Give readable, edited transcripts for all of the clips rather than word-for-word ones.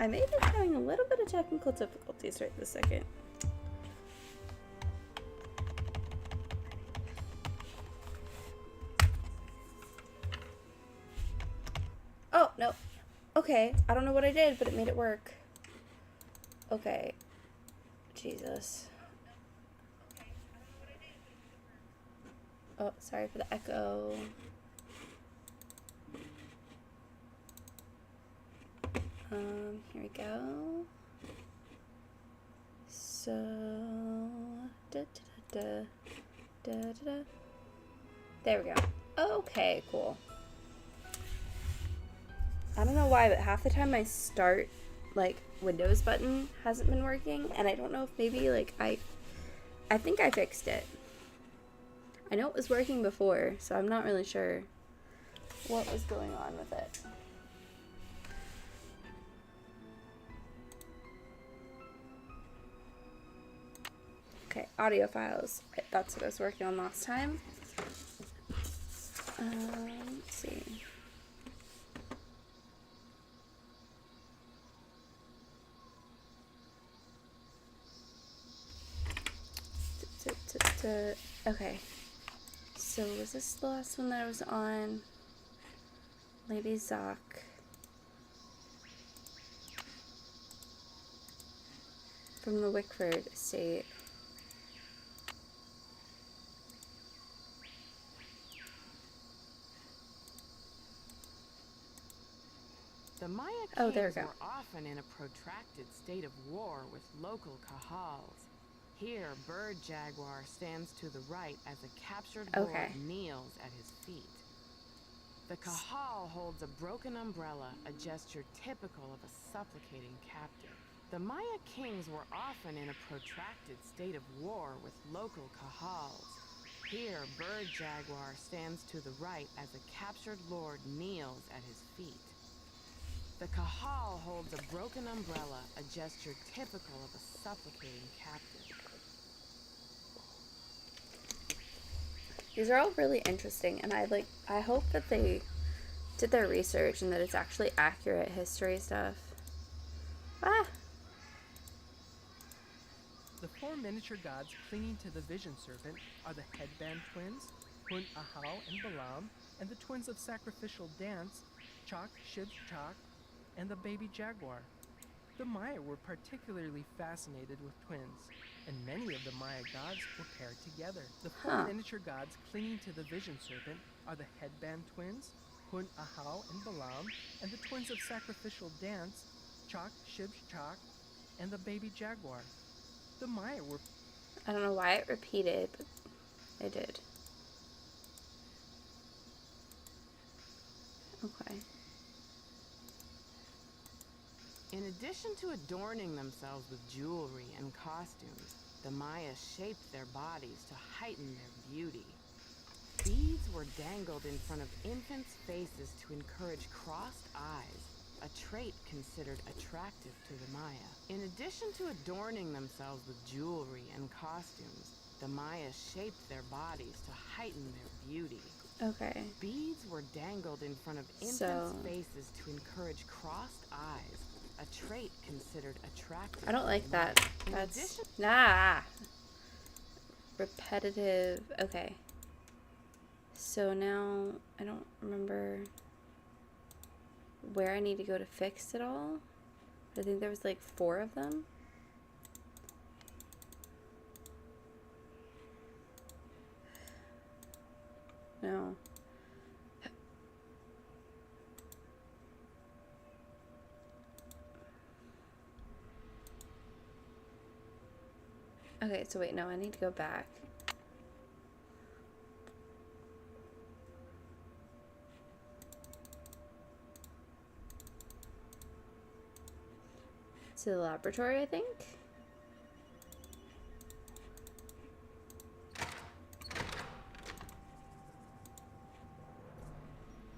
I may be having a little bit of technical difficulties right this second. Oh, no. Okay, I don't know what I did, but it made it work. Okay. Jesus. Oh, sorry for the echo. Here we go. So, there we go. Okay, cool. I don't know why, but half the time my start, like, Windows button hasn't been working, and I don't know if maybe, like, I think I fixed it. I know it was working before, so I'm not really sure what was going on with it. Okay, audio files. That's what I was working on last time. Let's see. Okay. So was this the last one that I was on? Lady Zoc. From the Wickford estate. The Maya there we kings go. were often in a protracted state of war with local kahals. Here, Bird Jaguar stands to the right as a captured lord kneels at his feet. The kahal holds a broken umbrella, a gesture typical of a supplicating captive. The Maya kings were often in a protracted state of war with local kahals. Here, Bird Jaguar stands to the right as a captured lord kneels at his feet. The kahal holds a broken umbrella, a gesture typical of a supplicating captive. These are all really interesting, and I hope that they did their research and that it's actually accurate history stuff. Ah! The four miniature gods clinging to the vision serpent are the headband twins, Hun, Ahau, and Balaam, and the twins of sacrificial dance, Chak, Shib, Chak, and the baby jaguar. The Maya were particularly fascinated with twins, and many of the Maya gods were paired together. The four miniature gods clinging to the vision serpent are the headband twins, Hun, Ahau, and Balaam, and the twins of sacrificial dance, Chak, Shib, Chak, and the baby jaguar. The Maya were... I don't know why it repeated, but it did. Okay. In addition to adorning themselves with jewelry and costumes, the Maya shaped their bodies to heighten their beauty. Beads were dangled in front of infants' faces to encourage crossed eyes, a trait considered attractive to the Maya. In addition to adorning themselves with jewelry and costumes, the Maya shaped their bodies to heighten their beauty. Okay. Beads were dangled in front of infants' faces to encourage crossed eyes, a trait considered attractive. I don't like that. That's repetitive. Okay. So now I don't remember where I need to go to fix it all. I think there was like 4 of them. No. Okay, so wait, no, I need to go back. To the laboratory, I think.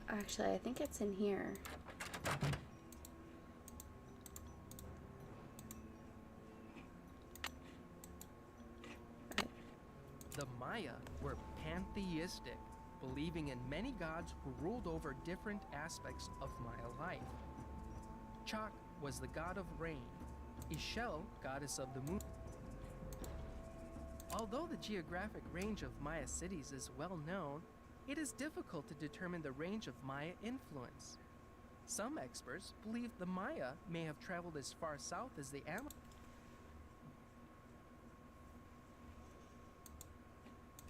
Actually, I think it's in here. The Maya were pantheistic, believing in many gods who ruled over different aspects of Maya life. Chak was the god of rain. Ishel, goddess of the moon. Although the geographic range of Maya cities is well known, it is difficult to determine the range of Maya influence. Some experts believe the Maya may have traveled as far south as the Amazon.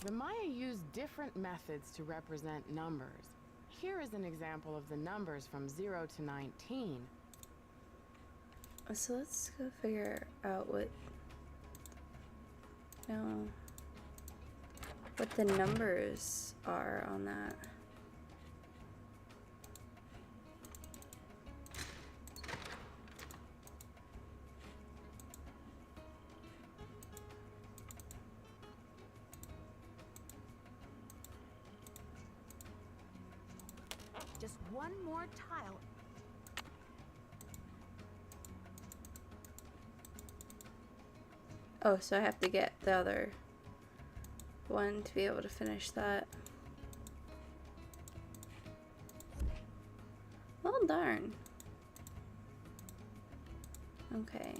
The Maya used different methods to represent numbers. Here is an example of the numbers from 0 to 19. So let's go figure out what the numbers are on that. Just one more tile. Oh, so I have to get the other one to be able to finish that. Well, darn. Okay.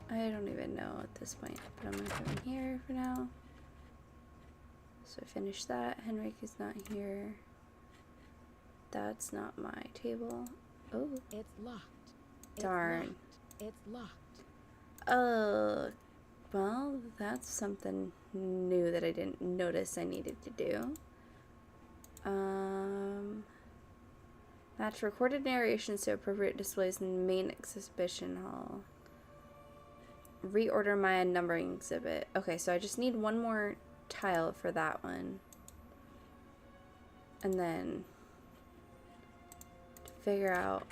I don't even know at this point, but I'm gonna put him here for now. So I finished that. Henrik is not here. That's not my table. Oh. It's locked. Darn. It's locked. Well, that's something new that I didn't notice I needed to do. Match recorded narration so appropriate displays in the main exhibition hall. Reorder my numbering exhibit. Okay, so I just need one more tile for that one. And then to figure out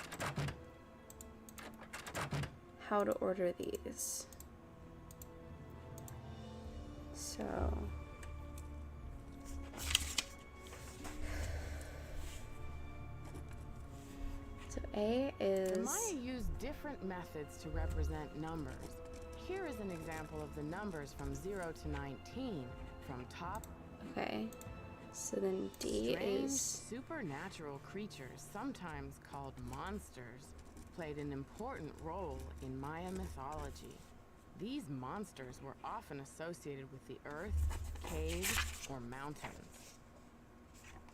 how to order these. So A is... The Maya used different methods to represent numbers. Here is an example of the numbers from 0 to 19, from top. Okay, so then D Strange, is... supernatural creatures, sometimes called monsters, played an important role in Maya mythology. These monsters were often associated with the earth, caves, or mountains.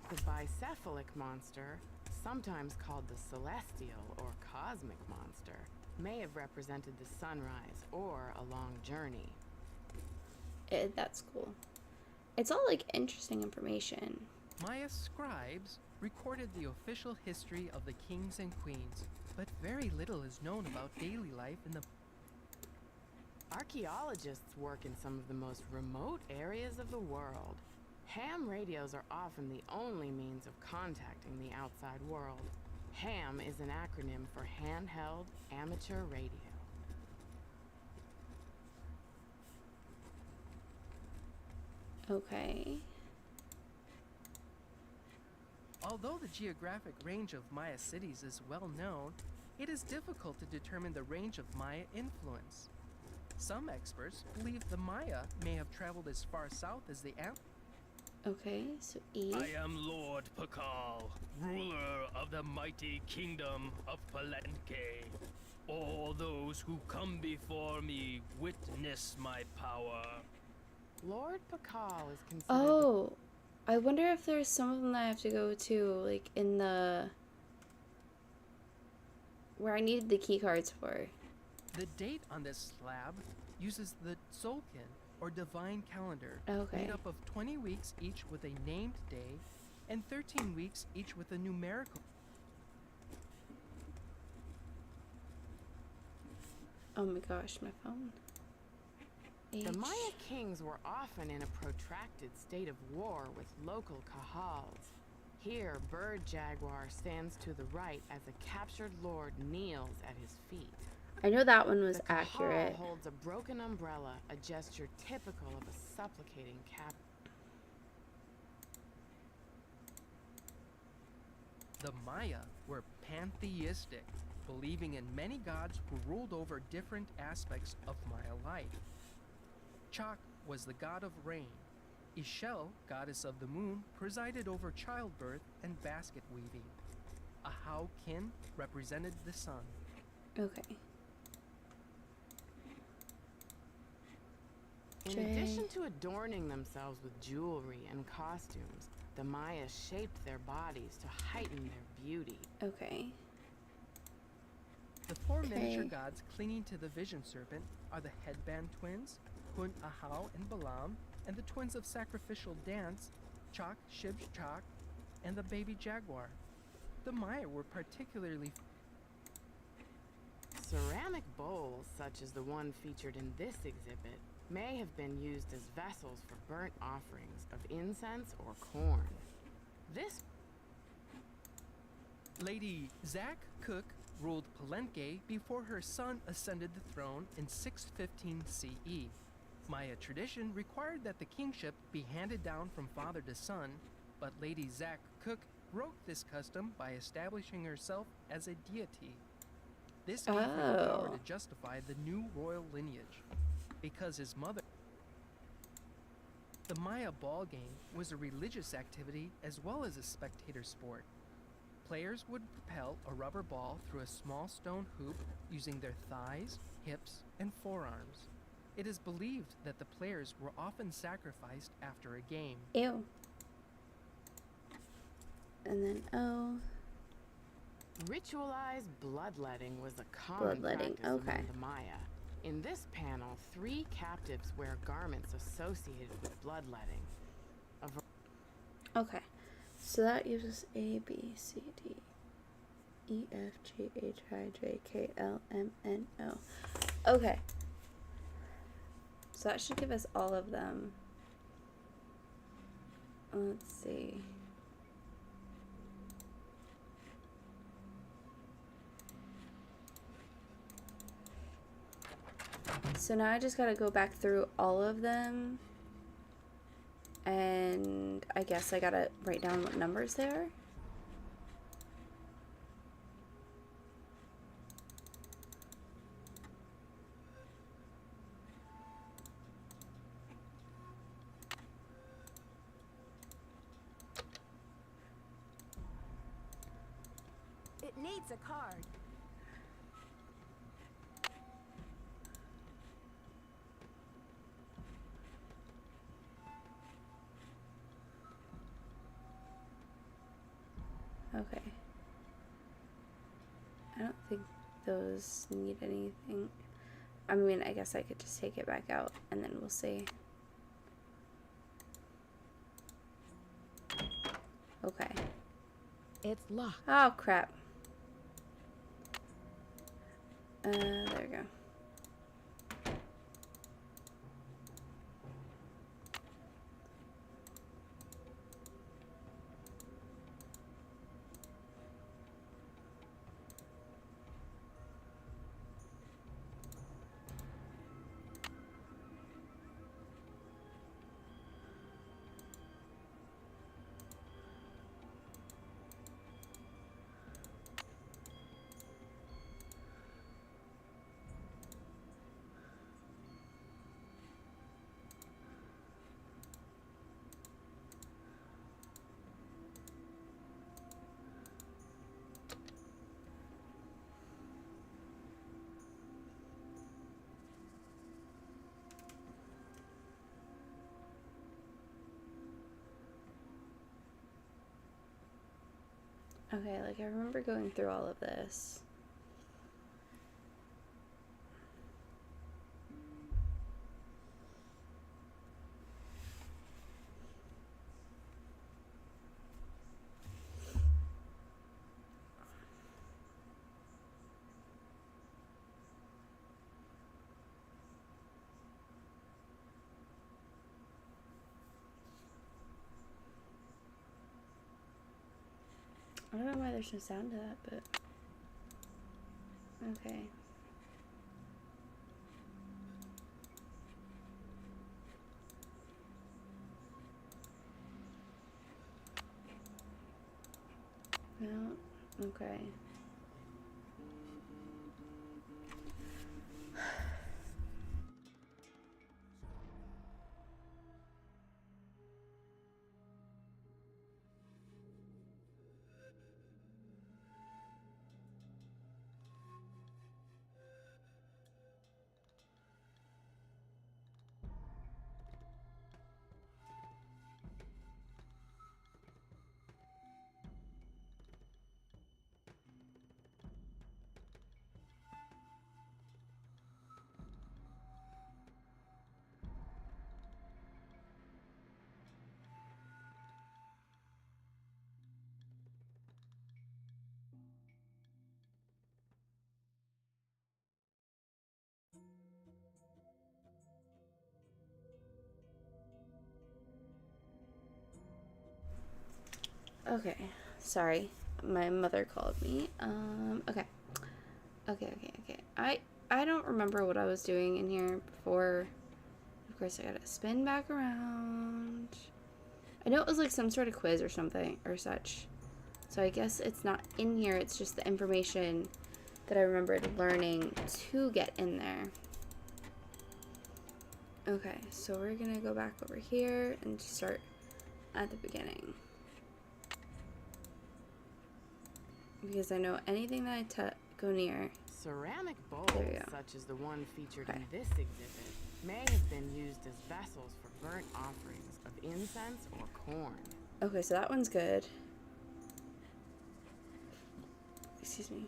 The bicephalic monster, sometimes called the celestial or cosmic monster, may have represented the sunrise or a long journey. That's cool. It's all like interesting information. Maya scribes recorded the official history of the kings and queens, but very little is known about daily life in the... Archaeologists work in some of the most remote areas of the world. Ham radios are often the only means of contacting the outside world. HAM is an acronym for Handheld Amateur Radio. Okay. Although the geographic range of Maya cities is well known, it is difficult to determine the range of Maya influence. Some experts believe the Maya may have traveled as far south as the Amazon. Okay, so E. I am Lord Pakal, ruler of the mighty kingdom of Palenque. All those who come before me witness my power. Lord Pakal is considered... Oh, I wonder if there's some of them that I have to go to, like, in the... where I needed the key cards for. The date on this slab uses the Tzolk'in, or divine calendar, Okay. made up of 20 weeks each with a named day, and 13 weeks each with a numerical. Oh my gosh, my phone. The H. Maya kings were often in a protracted state of war with local kahals. Here, Bird Jaguar stands to the right as a captured lord kneels at his feet. I know that one was The kahal accurate. holds a broken umbrella, a gesture typical of a supplicating cap. The Maya were pantheistic, believing in many gods who ruled over different aspects of Maya life. Chak was the god of rain. Ishel, goddess of the moon, presided over childbirth and basket weaving. Ahau Kin represented the sun. Okay. In addition to adorning themselves with jewelry and costumes, the Maya shaped their bodies to heighten their beauty. Okay. The four miniature gods clinging to the vision serpent are the headband twins, Hun Ahau and Balaam, and the twins of sacrificial dance, Chok, Shib, Chok, and the baby jaguar. The Maya were particularly... Ceramic bowls, such as the one featured in this exhibit, may have been used as vessels for burnt offerings of incense or corn. This Lady Zak Cook ruled Palenque before her son ascended the throne in 615 CE. Maya tradition required that the kingship be handed down from father to son, but Lady Zak Cook broke this custom by establishing herself as a deity. This gave her the power to justify the new royal lineage, because his mother... The Maya ball game was a religious activity as well as a spectator sport. Players would propel a rubber ball through a small stone hoop using their thighs, hips, and forearms. It is believed that the players were often sacrificed after a game. Ew. And then ritualized bloodletting was a common practice among the Maya. In this panel, 3 captives wear garments associated with bloodletting. Okay. So that gives us A, B, C, D, E, F, G, H, I, J, K, L, M, N, O. Okay. So that should give us all of them. Let's see. So now I just gotta go back through all of them. And I guess I gotta write down what numbers they are. It needs a card. Okay. I don't think those need anything. I mean, I guess I could just take it back out and then we'll see. Okay. It's locked. Oh, crap. There we go. Okay, like I remember going through all of this. I don't know why there's no sound to that, but okay. No, okay. Okay, sorry. My mother called me. Okay. I don't remember what I was doing in here before. Of course, I gotta spin back around. I know it was like some sort of quiz or something or such. So I guess it's not in here. It's just the information that I remembered learning to get in there. Okay, so we're gonna go back over here and start at the beginning. Because I know anything that I go near. Ceramic bowls, There we go. such as the one featured Okay. in this exhibit, may have been used as vessels for burnt offerings of incense or corn. Okay, so that one's good. Excuse me.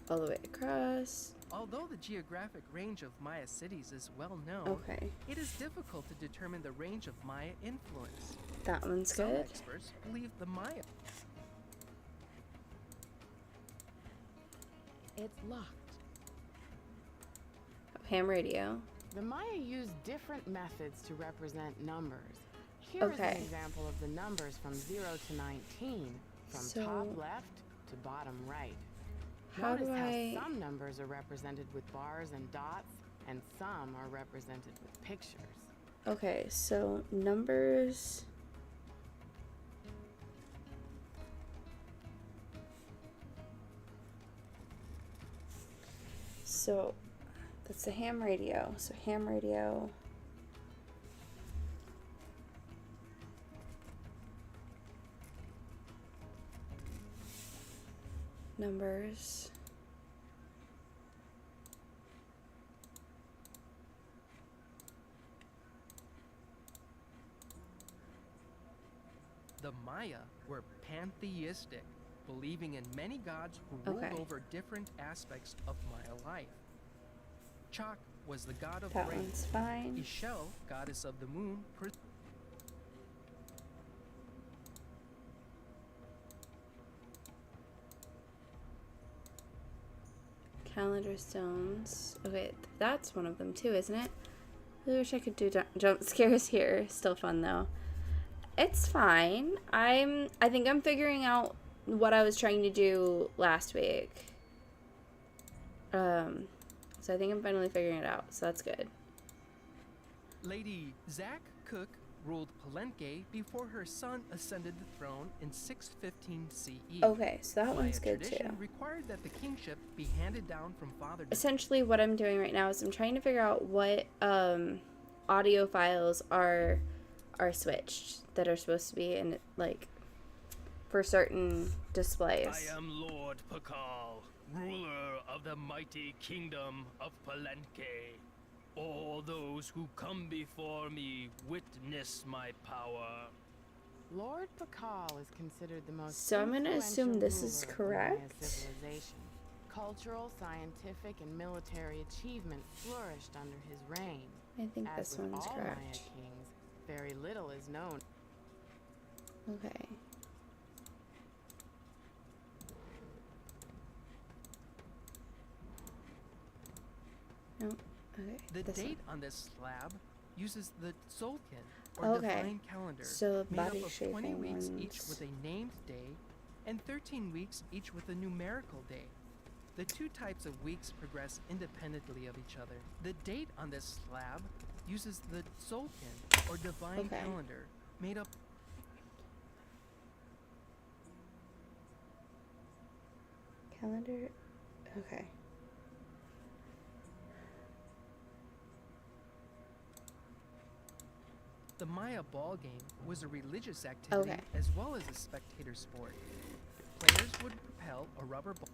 All the way across. Although the geographic range of Maya cities is well known, Okay, it is difficult to determine the range of Maya influence. that one's Some good. experts believe the Maya It's locked. Ham radio. The Maya used different methods to represent numbers. Here is Okay. an example of the numbers from 0 to 19, from So- top left to bottom right. How Notice do I... how some numbers are represented with bars and dots, and some are represented with pictures. Okay, so numbers... So, that's the ham radio. So ham radio... Numbers... The Maya were pantheistic, believing in many gods who ruled Okay. over different aspects of Maya life. Chak was the god of That rain. one's fine. Ishel, goddess of the moon, Calendar stones. Okay, that's one of them too, isn't it? I wish I could do jump scares here. Still fun though. It's fine. I think I'm figuring out what I was trying to do last week. So I think I'm finally figuring it out. So that's good. Lady Zak Cook ruled Palenque before her son ascended the throne in 615 CE. Okay, so that Maya one's good too. tradition required that the kingship be handed down from father to Essentially what I'm doing right now is I'm trying to figure out what audio files are switched that are supposed to be in, like, for certain displays. I am Lord Pakal, ruler of the mighty kingdom of Palenque. All those who come before me witness my power. Lord Pakal is considered the most So I'm gonna assume influential this is ruler of the Maya correct. civilization. Cultural, scientific, and military achievement flourished under his reign. I think As this with one's all Maya correct. kings, very little is known. Okay. No. Okay. The this date one. on this slab uses the Tzolk'in, or Okay. divine calendar, So made up body of 20 shaping weeks ones. each with a named day, and 13 weeks each with a numerical day. The two types of weeks progress independently of each other. The date on this slab uses the Tzolk'in, or divine Okay. calendar, made up Calendar. Okay. The Maya ball game was a religious activity Okay. as well as a spectator sport. Players would propel a rubber ball.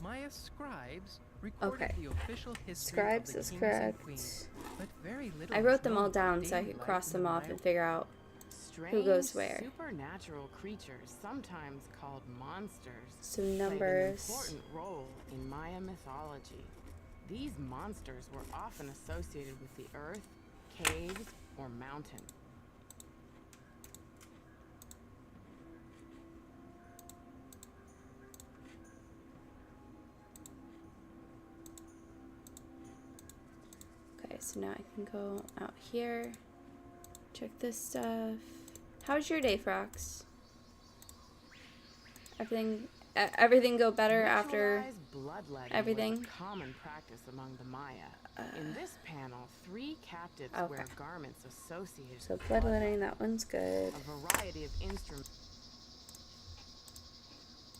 Maya scribes recorded Okay. the official history Scribes of the is kings correct. and queens, but very little I is wrote them known all about down so I daily could life cross in them the off Maya and figure out. Strange, goes where? supernatural creatures, sometimes called monsters, So played an numbers. important role in Maya mythology. These monsters were often associated with the earth, caves, or mountain. Okay, so now I can go out here. Check this stuff. How's your day, Frox? Everything go better after everything? Was a common practice among the Maya. In this panel, 3 captives wear garments associated so with bloodletting, that one's good. A variety of instruments.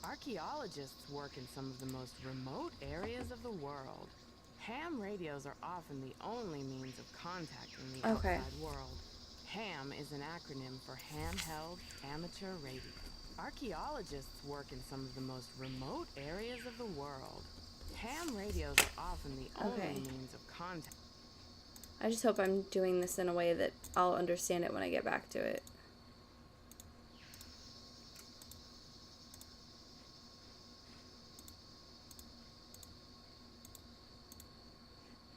Archaeologists work in some of the most remote areas of the world. Ham radios are often the only means of contacting the outside world. HAM is an acronym for Handheld Amateur Radio. Archaeologists work in some of the most remote areas of the world. Ham radios are often the only means of contact. I just hope I'm doing this in a way that I'll understand it when I get back to it.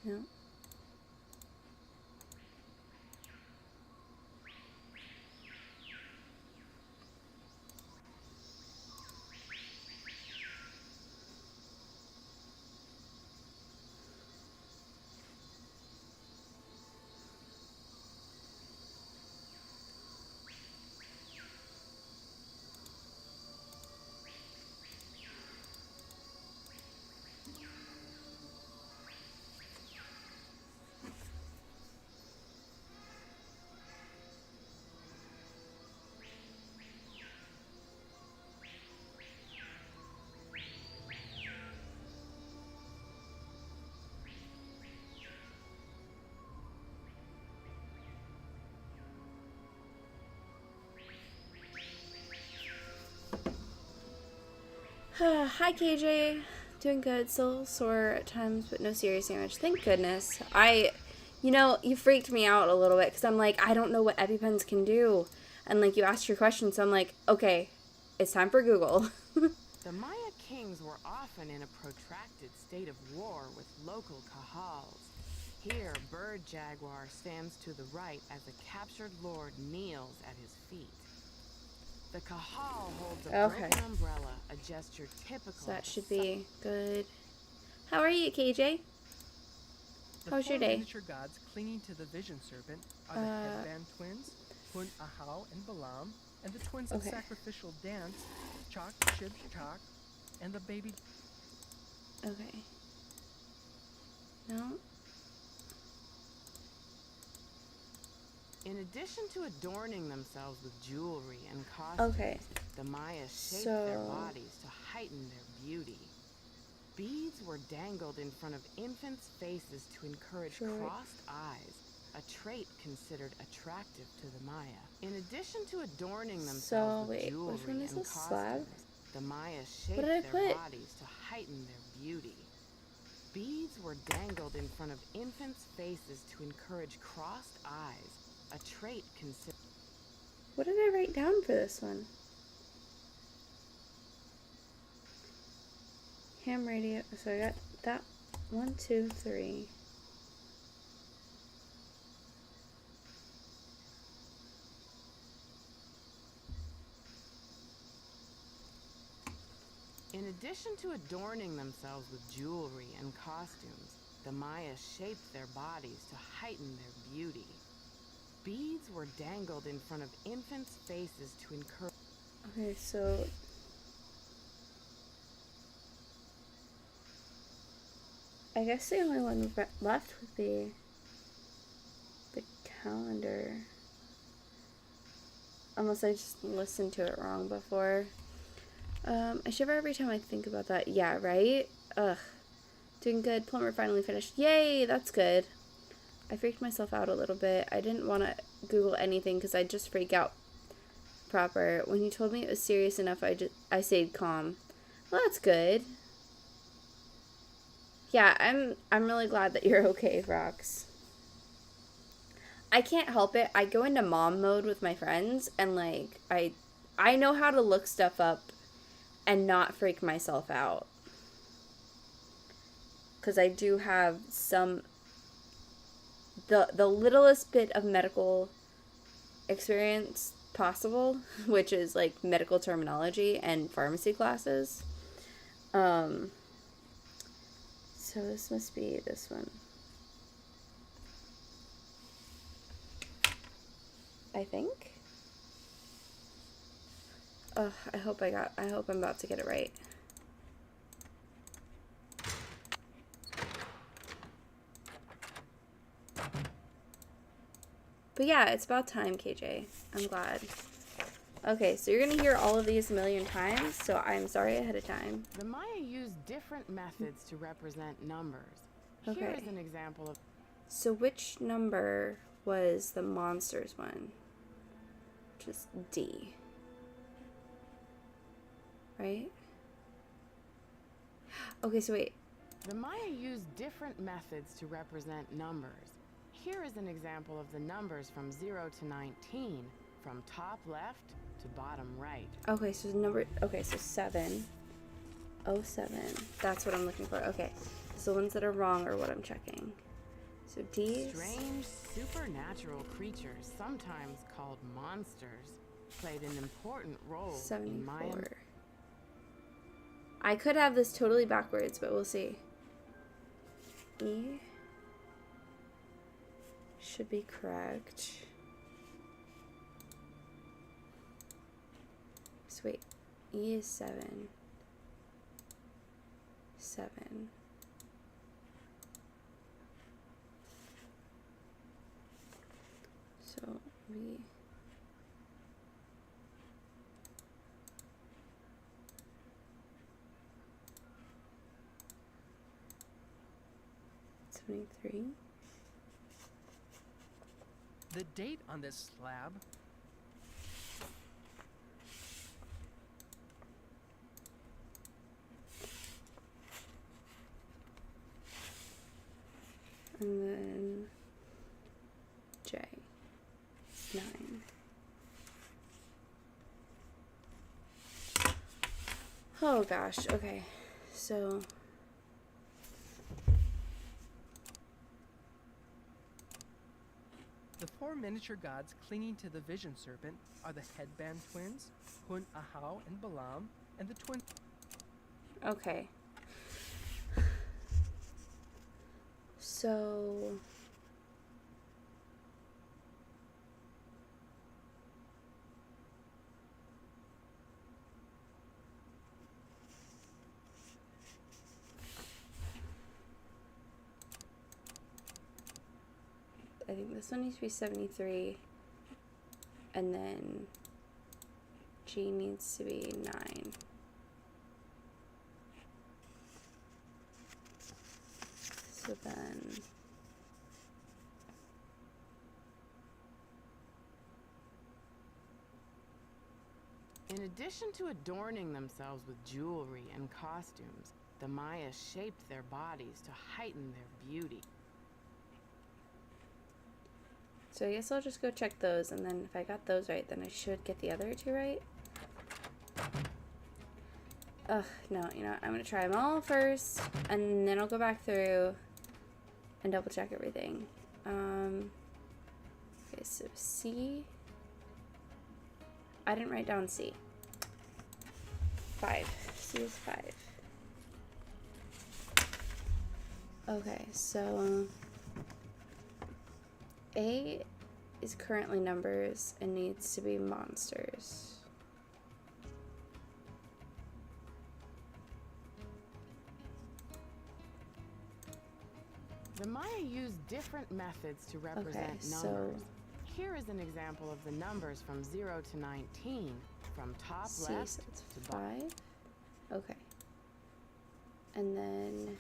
No. Hi KJ, doing good, still sore at times, but no serious damage, thank goodness. You freaked me out a little bit, because I'm like, I don't know what EpiPens can do, and like, you asked your question, so I'm like, okay, it's time for Google. The Maya kings were often in a protracted state of war with local kahals. Here, Bird Jaguar stands to the right as a captured lord kneels at his feet. The kahal holds a broken umbrella, a gesture typical. So that should be good. How are you, KJ? How's your day? The miniature gods clinging to the vision serpent are the headband twins, Ahau and Balaam, and the twins of sacrificial dance, Chok, Shib, Chok, and the baby. Okay. No. In addition to adorning themselves with jewelry and costumes, the Maya shaped their bodies to heighten their beauty. Beads were dangled in front of infants' faces to encourage crossed eyes, a trait considered attractive to the Maya. In addition to adorning themselves with jewelry and costumes, the Maya shaped their bodies to heighten their beauty. Beads were dangled in front of infants' faces to encourage crossed eyes, a trait considered. What did I write down for this one? Ham radio. So I got that 1, 2, 3. In addition to adorning themselves with jewelry and costumes, the Maya shaped their bodies to heighten their beauty. Beads were dangled in front of infants' faces to encourage. Okay, so I guess the only one left would be the calendar. Unless I just listened to it wrong before. I shiver every time I think about that. Yeah, right? Ugh. Doing good. Plumber finally finished. Yay, that's good. I freaked myself out a little bit. I didn't want to Google anything because I'd just freak out proper. When you told me it was serious enough, I stayed calm. Well, that's good. Yeah, I'm really glad that you're okay, Rox. I can't help it. I go into mom mode with my friends, and like I know how to look stuff up and not freak myself out. Because I do have some the littlest bit of medical experience possible, which is like medical terminology and pharmacy classes. So this must be this one. I think. Ugh, I hope I'm about to get it right. But yeah, it's about time, KJ. I'm glad. Okay, so you're gonna hear all of these a million times, so I'm sorry ahead of time. The Maya used different methods to represent numbers. Okay. Here is an example of... So which number was the monsters one? Which is D. Right? Okay, so wait. The Maya used different methods to represent numbers. Here is an example of the numbers from 0 to 19, from top left to bottom right. Okay, so so 7. 07. That's what I'm looking for. Okay. So the ones that are wrong are what I'm checking. So D. Strange supernatural creatures, sometimes called monsters, played an important role in Maya. 74. I could have this totally backwards, but we'll see. E should be correct. So wait, E is 7. 7. So we... $73. The date on this slab And then J. 9. Oh gosh, okay. So the four miniature gods clinging to the vision serpent are the headband twins, Hun, Ahau, and Balaam, and the twin... okay. So I think this one needs to be 73, and then G needs to be 9. So then In addition to adorning themselves with jewelry and costumes, the Maya shaped their bodies to heighten their beauty. So I guess I'll just go check those, and then if I got those right, then I should get the other two right. Ugh, no, you know what? I'm gonna try them all first, and then I'll go back through and double check everything. Okay, so C. I didn't write down C. 5. C is 5. Okay, so A is currently numbers and needs to be monsters. The Maya used different methods to represent Okay, numbers. so here is an example of the numbers from 0 to 19, from top C, left so it's to bottom. 5. Okay. And then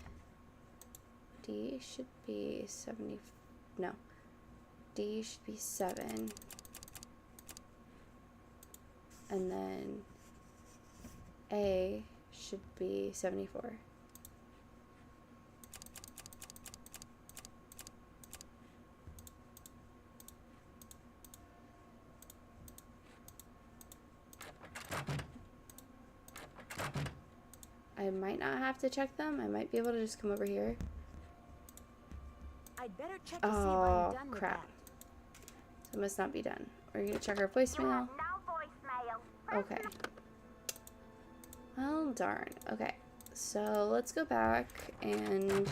D should be 70. No. D should be 7. And then A should be 74. I might not have to check them. I might be able to just come over here. I'd better check to see if Oh, I'm done with crap. that. So it must not be done. We're going to check our voicemail. Okay. Well, darn. Okay. So let's go back and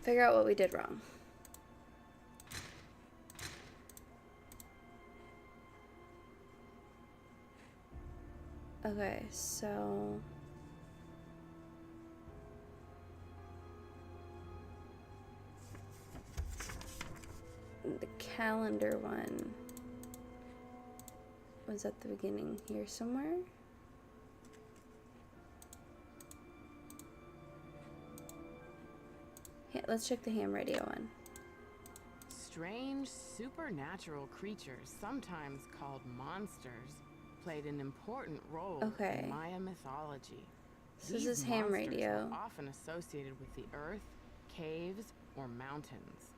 figure out what we did wrong. Okay, so the calendar one was at the beginning here somewhere. Yeah, let's check the ham radio one. Strange supernatural creatures, sometimes called monsters, played an important role in Maya mythology. So this is ham radio. Were often associated with the earth, caves, or mountains.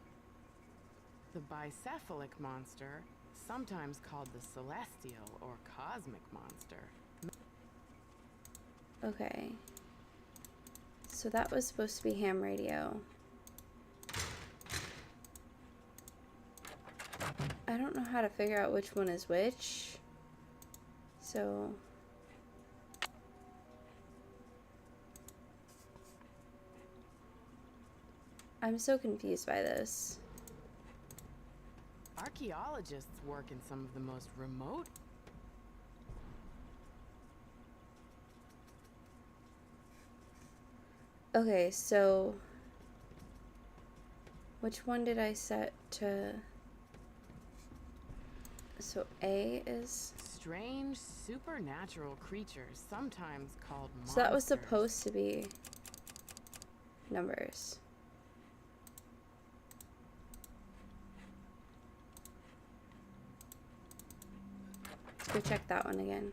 The bicephalic monster, sometimes called the celestial or cosmic monster. Okay. So that was supposed to be ham radio. I don't know how to figure out which one is which. So I'm so confused by this. Archaeologists work in some of the most remote. Okay, so which one did I set to? So A is strange supernatural creatures, sometimes called monsters. So that was supposed to be numbers. Let's go check that one again.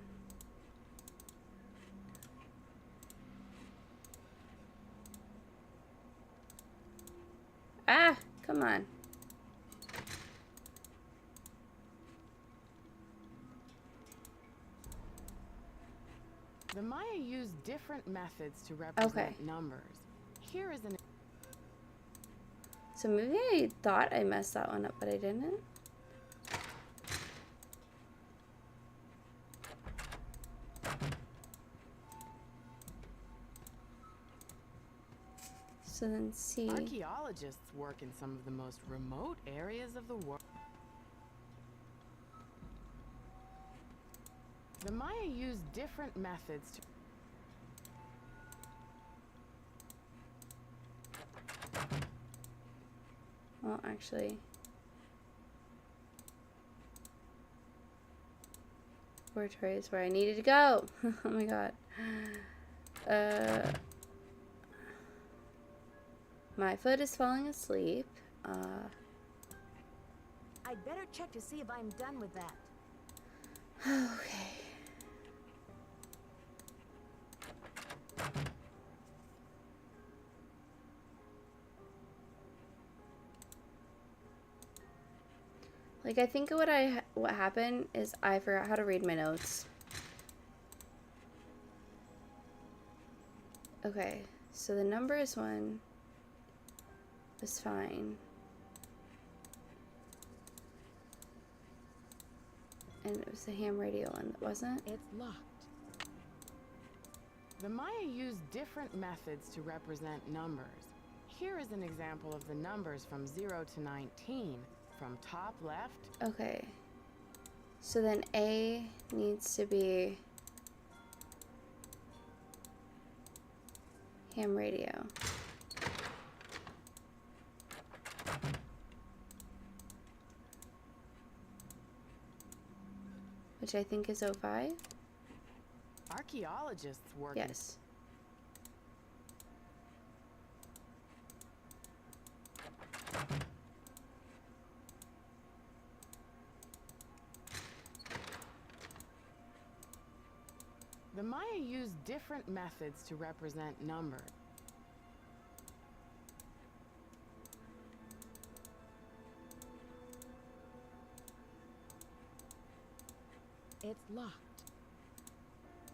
Ah, come on. The Maya used different methods to represent numbers. Here is an. So maybe I thought I messed that one up, but I didn't. So then C. Archaeologists work in some of the most remote areas of the world. The Maya used different methods to. Well, actually, laboratory is where I needed to go. Oh my god. My foot is falling asleep. I'd better check to see if I'm done with that. Okay. Like, I think what happened is I forgot how to read my notes. Okay, so the numbers one was fine. And it was the ham radio one that wasn't. It's locked. The Maya used different methods to represent numbers. Here is an example of the numbers from 0 to 19, from top left. Okay. So then A needs to be ham radio. Which I think is 05. Archaeologists work. Yes. The Maya used different methods to represent numbers. It's locked.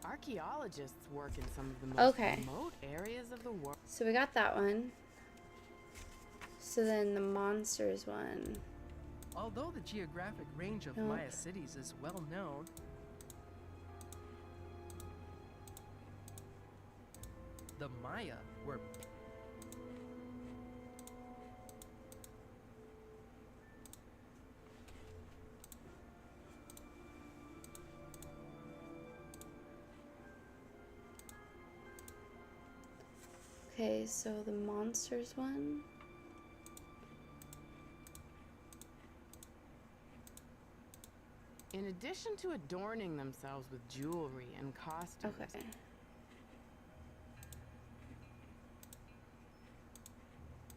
Archaeologists work in some of the most remote areas of the world. So we got that one. So then the monsters one. Although the geographic range of Maya cities is well known, the Maya were Okay, so the monsters one. In addition to adorning themselves with jewelry and costumes, Okay.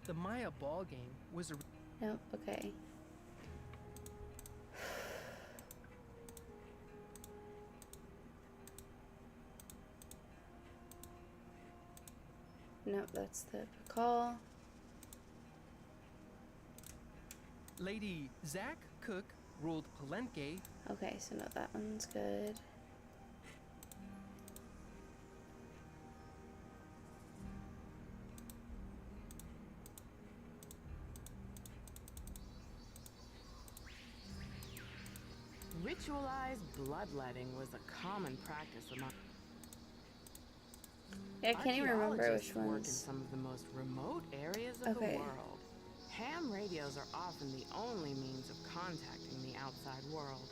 The Maya ball game was a Nope, okay. Nope, that's the call. Lady Zach Cook ruled Palenque. Okay, so no, that one's good. ritualized bloodletting was a common practice among. Yeah, I can't even remember which Archaeologists work in ones. some of the most remote areas of the Okay. world. Ham radios are often the only means of contacting the outside world.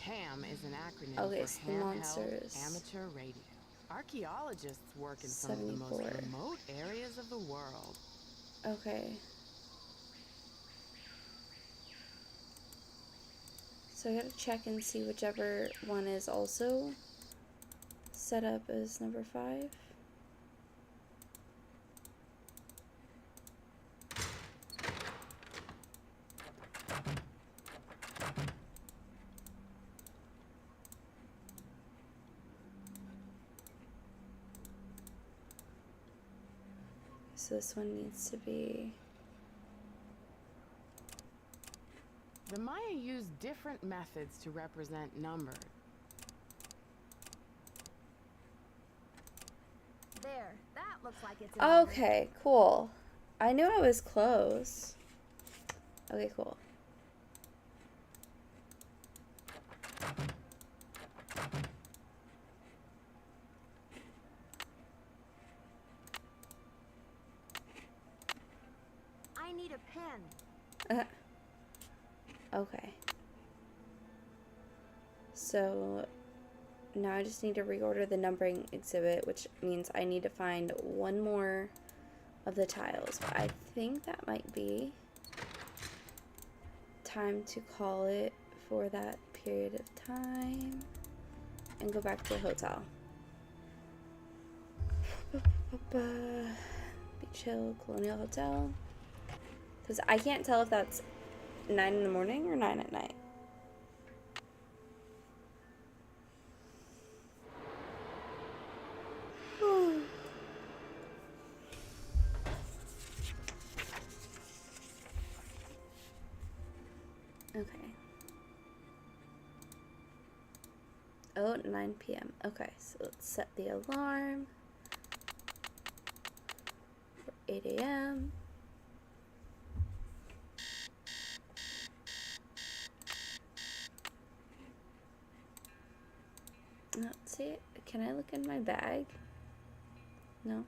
HAM is an acronym Okay, for so the Handheld monsters. Amateur Radio. Archaeologists work in some of the most 74. remote areas of the world. Okay. So I gotta check and see whichever one is also set up as number 5. So this one needs to be... The Maya used different methods to represent numbers. There, that looks like it's an order. Okay, cool. I knew I was close. Okay, cool. I need a pen. Okay. So now I just need to reorder the numbering exhibit, which means I need to find one more of the tiles. But I think that might be time to call it for that period of time and go back to the hotel. Be Chill Colonial Hotel. Because I can't tell if that's 9 in the morning or 9 at night. Okay. Oh, 9 p.m. Okay, so let's set the alarm for 8 a.m. Let's see. Can I look in my bag? No?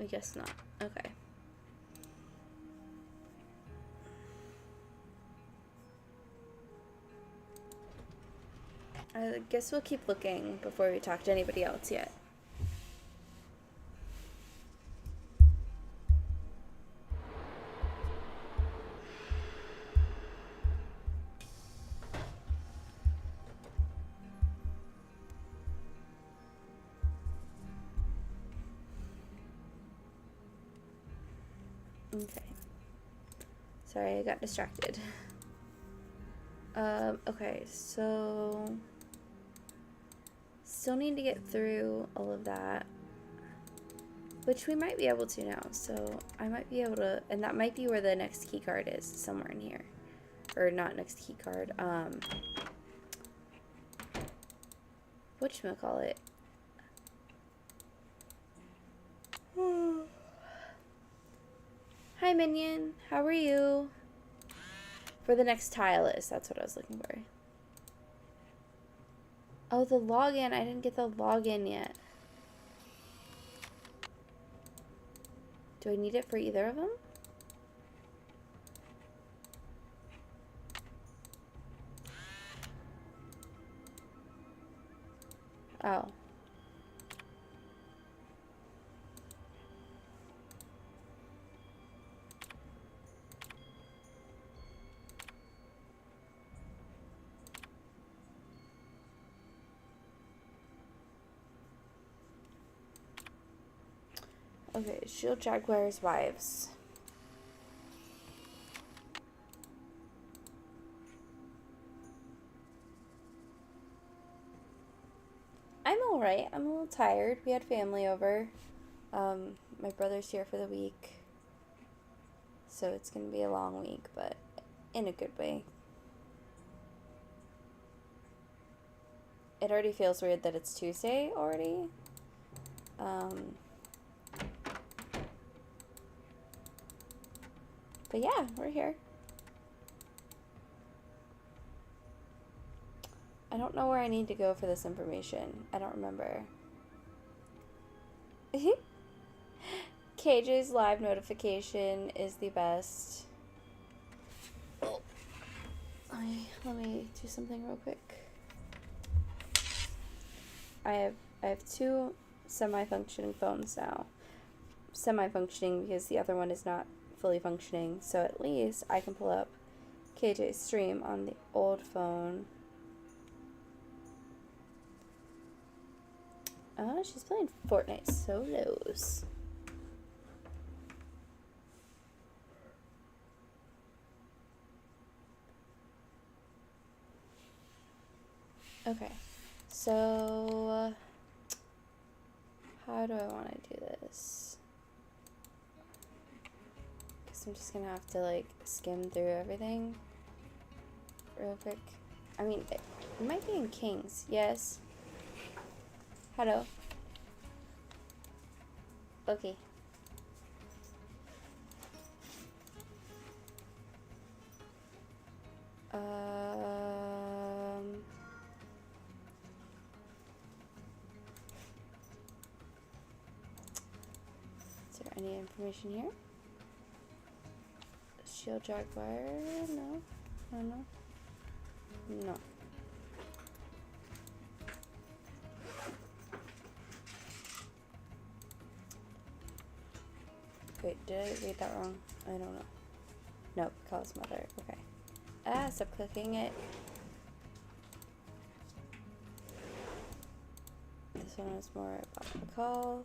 I guess not. Okay. I guess we'll keep looking before we talk to anybody else yet. Okay. Sorry, I got distracted. Okay, so still need to get through all of that, which we might be able to now. So I might be able to, and that might be where the next key card is, somewhere in here. Or not next key card, whatchamacallit? Hi, Minion. How are you? For the next tile list. That's what I was looking for. Oh, the login. I didn't get the login yet. Do I need it for either of them? Oh. Okay, Shield Jaguar's wives. I'm alright. I'm a little tired. We had family over. My brother's here for the week. So it's gonna be a long week, but in a good way. It already feels weird that it's Tuesday already. But yeah, we're here. I don't know where I need to go for this information. I don't remember. KJ's live notification is the best. Oh. Let me do something real quick. I have two semi-functioning phones now. Semi-functioning because the other one is not fully functioning. So at least I can pull up KJ's stream on the old phone. She's playing Fortnite solos. Okay, so how do I want to do this? Guess I'm just gonna have to like skim through everything real quick. I mean, it might be in Kings, yes. Hello. Okay. Is there any information here? Shield Jaguar? No. No. No. Wait, did I read that wrong? I don't know. Nope, Call's mother. Okay. Ah, stop clicking it. This one is more about the call.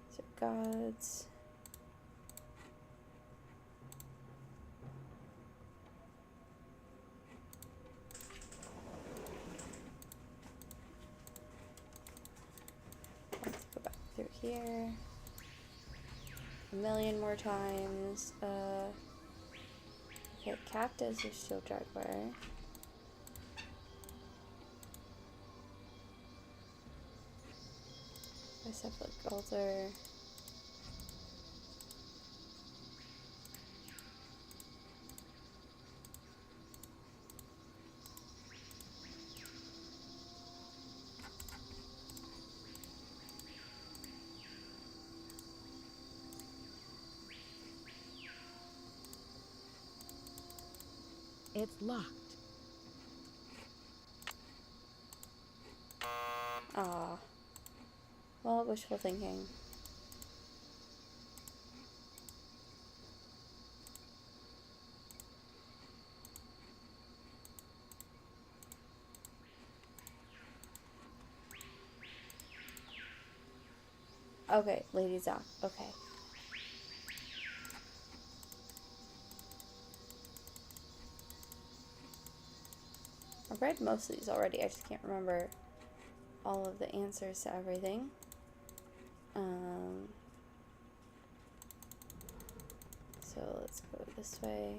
These are gods. Here a million more times. Okay, Captives of Shield Jaguar. Bicephalic Altar. It's locked. Ah. Well, wishful thinking. Okay, Lady Zoc. Okay. I've read most of these already, I just can't remember all of the answers to everything. So let's go this way.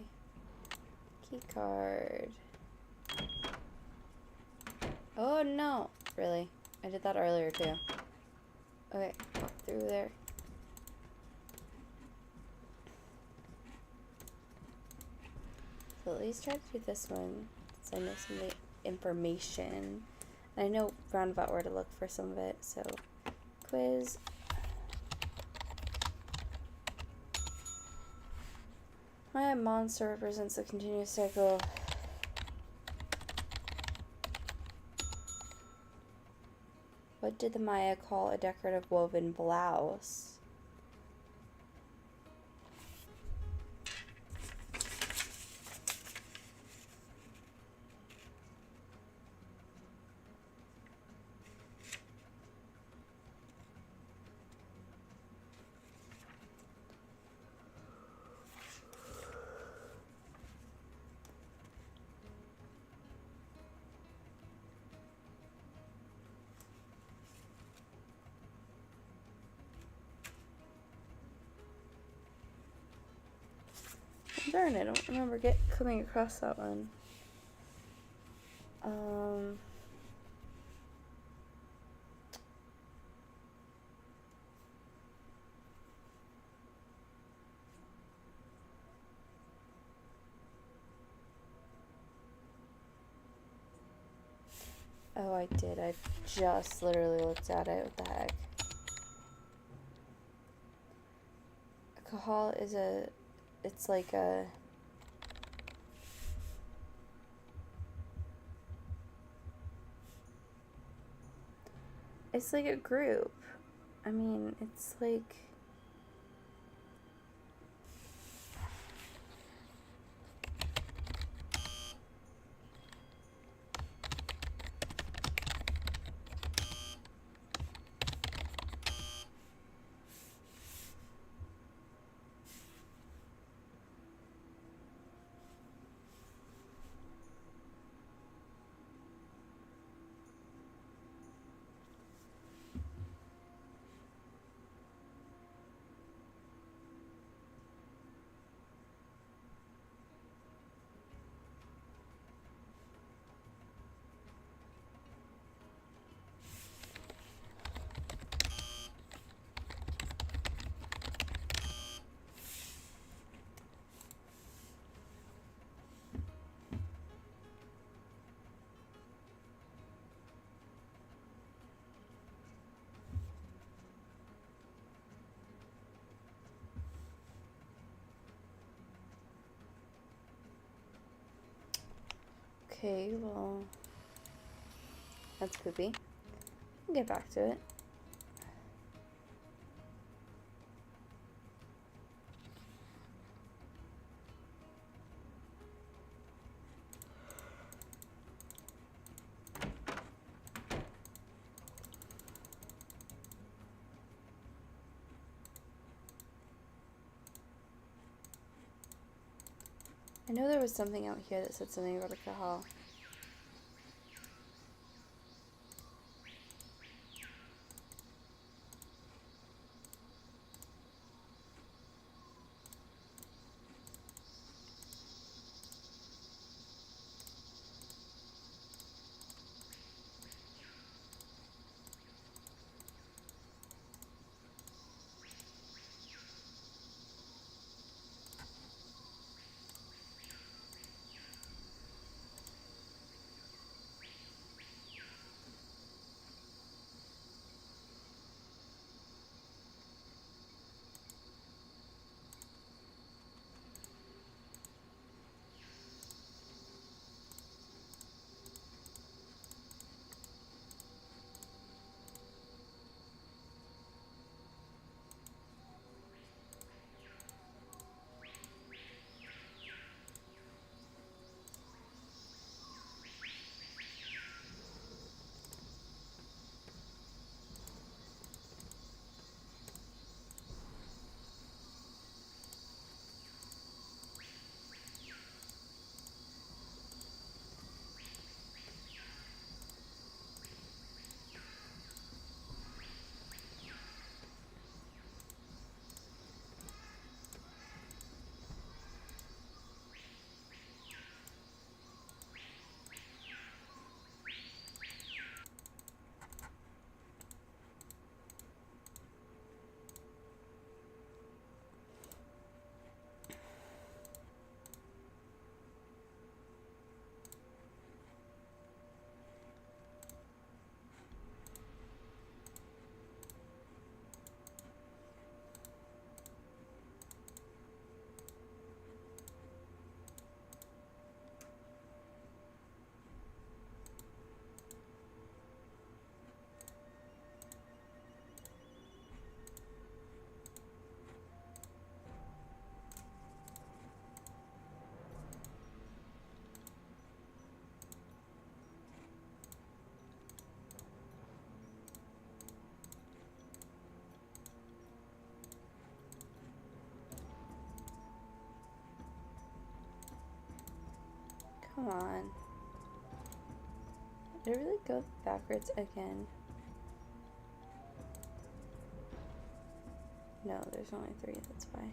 Key card. Oh no! Really? I did that earlier too. Okay, walk through there. So at least try to do this one. I know some of the information. And I know roundabout where to look for some of it, so quiz. My monster represents a continuous cycle. What did the Maya call a decorative woven blouse? Darn, I don't remember coming across that one. Oh, I did. I just literally looked at it. What the heck? A cajal is it's like a... It's like a group. I mean, it's like... Okay, well, that's poopy. I'll get back to it. I know there was something out here that said something about a cajal. Come on. Did I really go backwards again? No, there's only 3, that's why.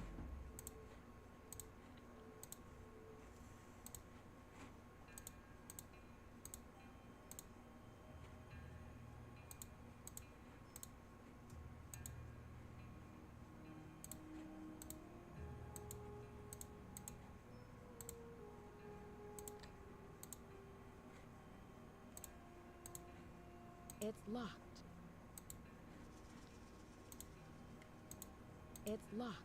It's locked. It's locked.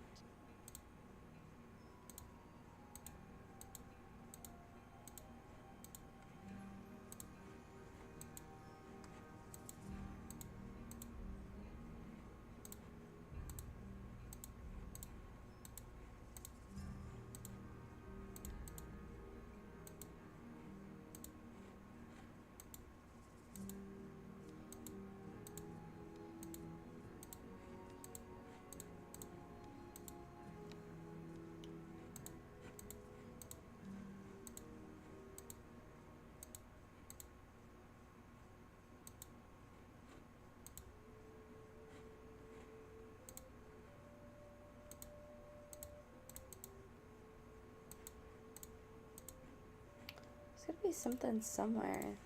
There's gotta be something somewhere.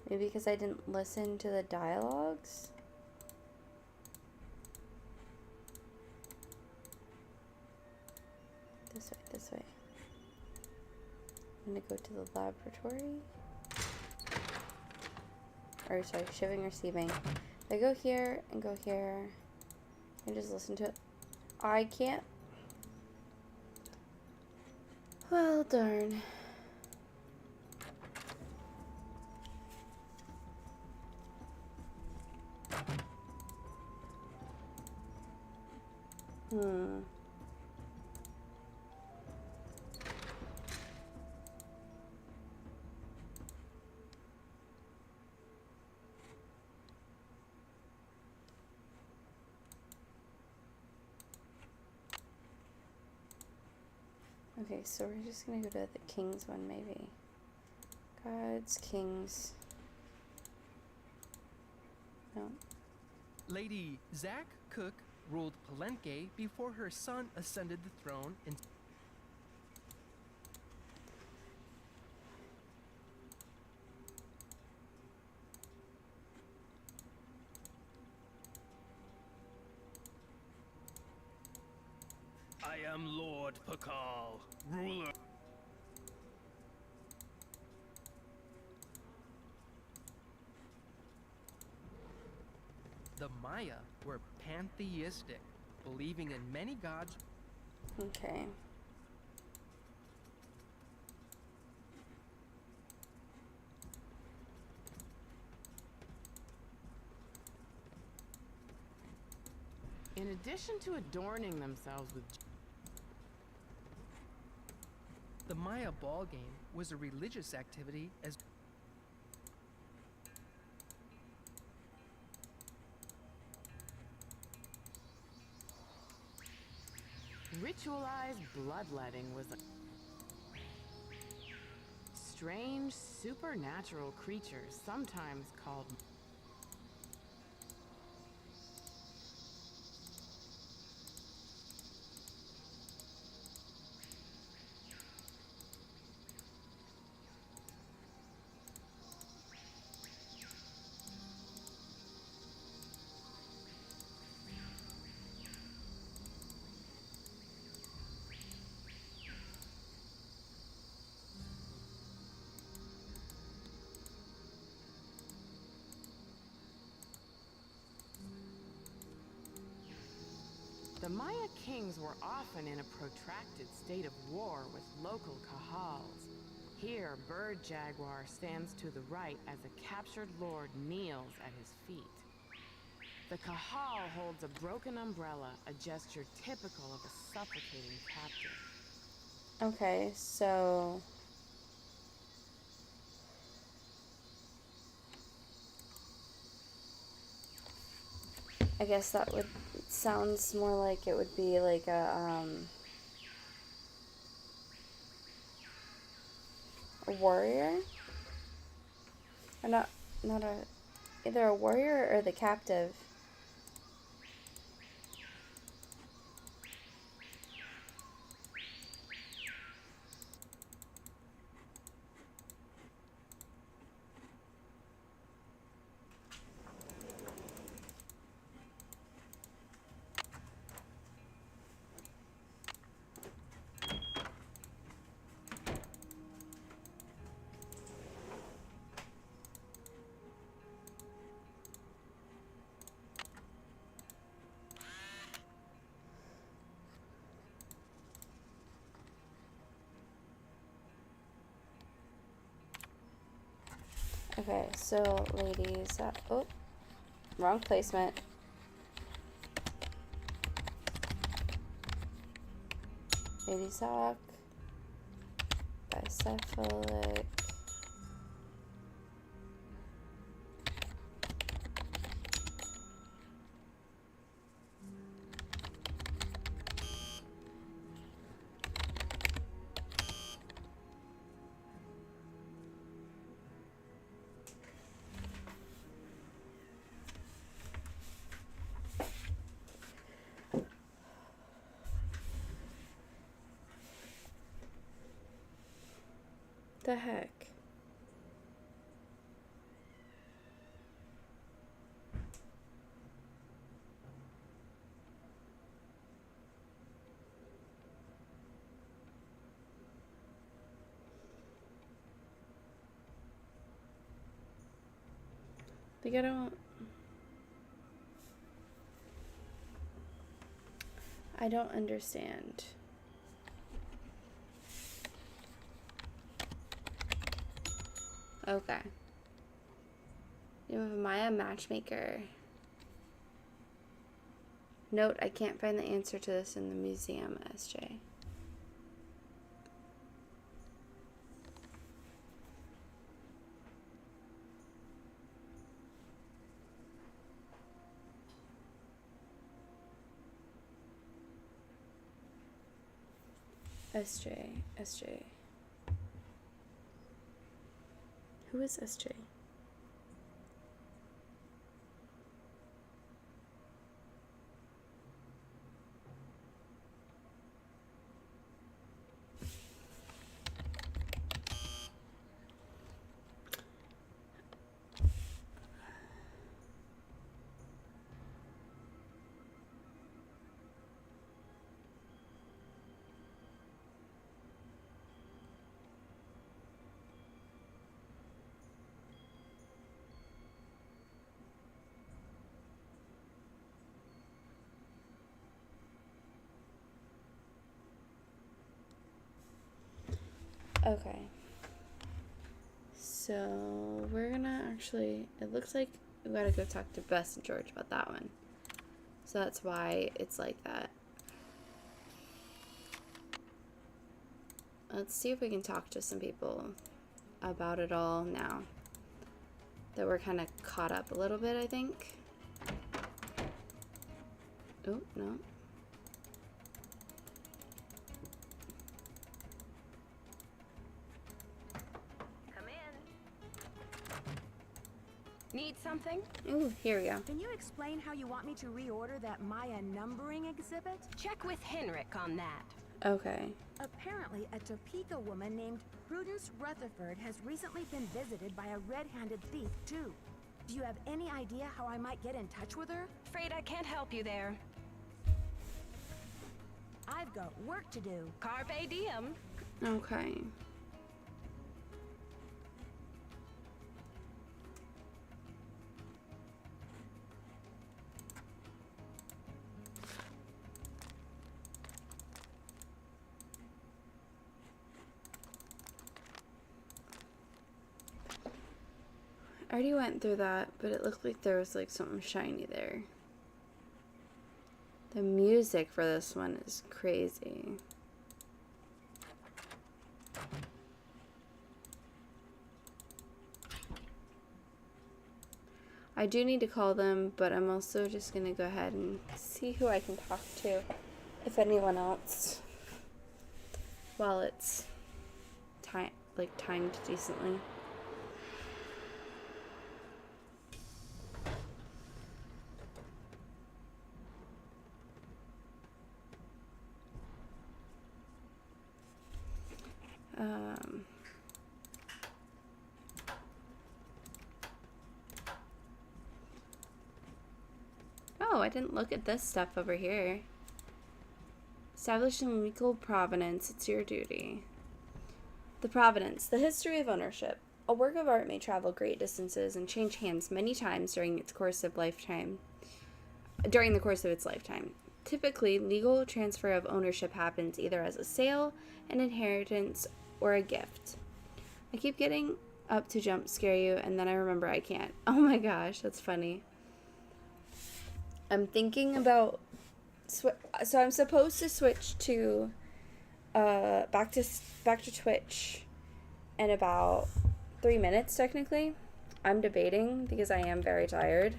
Maybe because I didn't listen to the dialogues? This way, this way. I'm gonna go to the laboratory. Or sorry, shipping, receiving. If I go here and go here and just listen to it. I can't. Well, darn. Okay, so we're just gonna go to the Kings one, maybe. Gods, Kings. No. Lady Zack Cook ruled Palenque before her son ascended the throne in I am Lord Pakal, ruler. The Maya were pantheistic, believing in many gods. Okay. In addition to adorning themselves with The Maya ball game was a religious activity as ritualized bloodletting was a strange supernatural creatures, sometimes called The Maya kings were often in a protracted state of war with local kahals. Here, Bird Jaguar stands to the right as a captured lord kneels at his feet. The kahal holds a broken umbrella, a gesture typical of a suffocating captive. Okay, so I guess that would sounds more like it would be like a warrior, or not a either a warrior or the captive. Okay, so ladies, oh, wrong placement. Lady sock, bicephalic. The heck? Like, I don't understand. Okay. You have Maya Matchmaker. Note, I can't find the answer to this in the museum, SJ. SJ. Who is SJ? Okay. So we're gonna actually, it looks like we gotta go talk to Bess and George about that one. So that's why it's like that. Let's see if we can talk to some people about it all now that we're kind of caught up a little bit, I think. Oh, no. Need something? Ooh, here we go. Can you explain how you want me to reorder that Maya numbering exhibit? Check with Henrik on that. Okay. Apparently, a Topeka woman named Prudence Rutherford has recently been visited by a red-handed thief, too. Do you have any idea how I might get in touch with her? Afraid I can't help you there. I've got work to do. Carpe diem. Okay. I already went through that, but it looked like there was like something shiny there. The music for this one is crazy. I do need to call them, but I'm also just gonna go ahead and see who I can talk to, if anyone else, while it's timed decently. Oh, I didn't look at this stuff over here. Establishing legal provenance, it's your duty. The provenance, the history of ownership. A work of art may travel great distances and change hands many times during the course of its lifetime. Typically, legal transfer of ownership happens either as a sale, an inheritance, or a gift. I keep getting up to jump scare you, and then I remember I can't. Oh my gosh, that's funny. I'm thinking about so I'm supposed to switch to back to Twitch in about 3 minutes technically. I'm debating because I am very tired,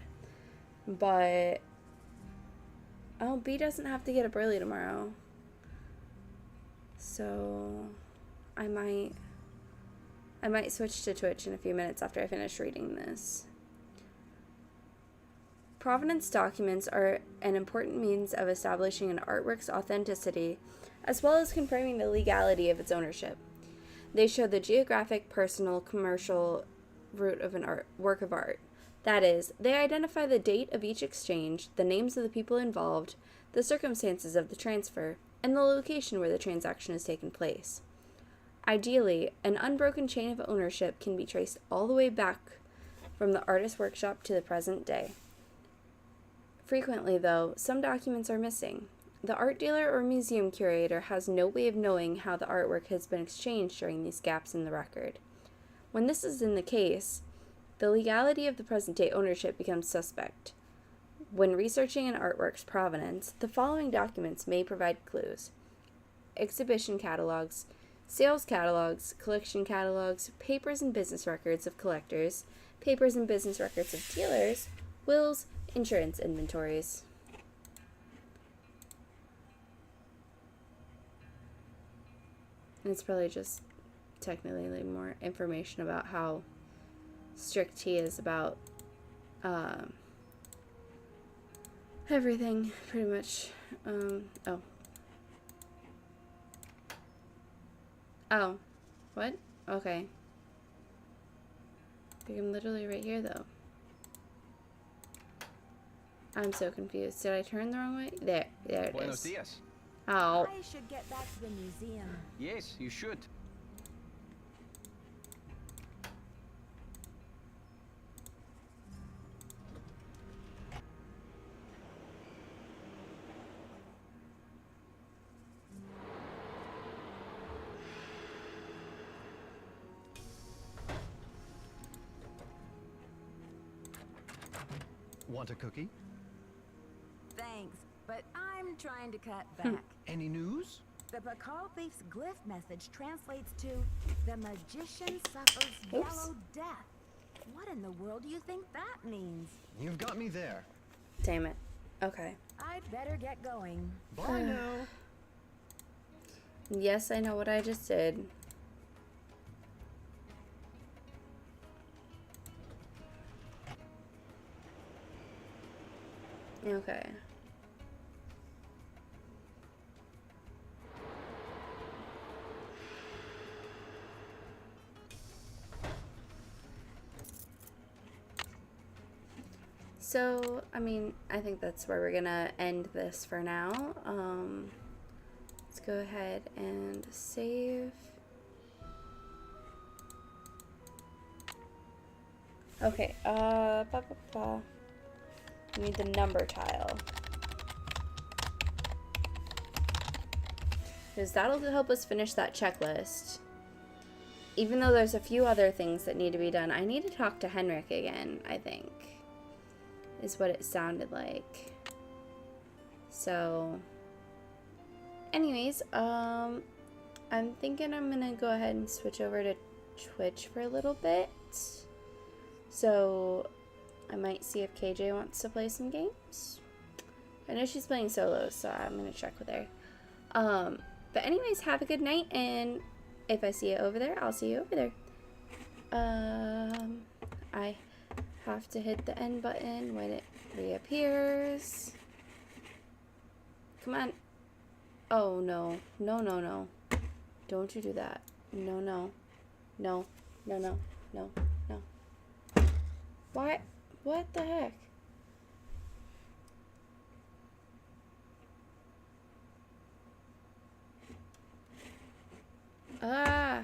but oh, B doesn't have to get up early tomorrow, so I might switch to Twitch in a few minutes after I finish reading this. Provenance documents are an important means of establishing an artwork's authenticity, as well as confirming the legality of its ownership. They show the geographic, personal, commercial root of an work of art. That is, they identify the date of each exchange, the names of the people involved, the circumstances of the transfer, and the location where the transaction has taken place. Ideally, an unbroken chain of ownership can be traced all the way back from the artist's workshop to the present day. Frequently, though, some documents are missing. The art dealer or museum curator has no way of knowing how the artwork has been exchanged during these gaps in the record. When this is in the case, the legality of the present-day ownership becomes suspect. When researching an artwork's provenance, the following documents may provide clues: exhibition catalogs, sales catalogs, collection catalogs, papers and business records of collectors, papers and business records of dealers, wills, insurance inventories. And it's probably just technically like more information about how strict he is about everything, pretty much. Oh, what? Okay. I think I'm literally right here, though. I'm so confused. Did I turn the wrong way? There it Buenos is. dias. Oh. I should get back to the museum. Yes, you should. Want a cookie? Thanks, but I'm trying to cut back. Any news? The Pakal Thief's glyph message translates to, "The magician suffers yellow death." What in the world do you think that means? You've got me there. Damn it. Okay. I'd better get going. Bye now. Yes, I know what I just did. Okay. So, I mean, I think that's where we're gonna end this for now. Let's go ahead and save. Okay, we need the number tile. Because that'll help us finish that checklist. Even though there's a few other things that need to be done. I need to talk to Henrik again, I think. Is what it sounded like. So, anyways, I'm thinking I'm gonna go ahead and switch over to Twitch for a little bit. So, I might see if KJ wants to play some games. I know she's playing solos, so I'm gonna check with her. But anyways, have a good night, and if I see you over there, I'll see you over there. I have to hit the end button when it reappears. Come on. Oh, no. No, no, no. Don't you do that. No, no. No. No, no. No. No. What? What the heck? Ah.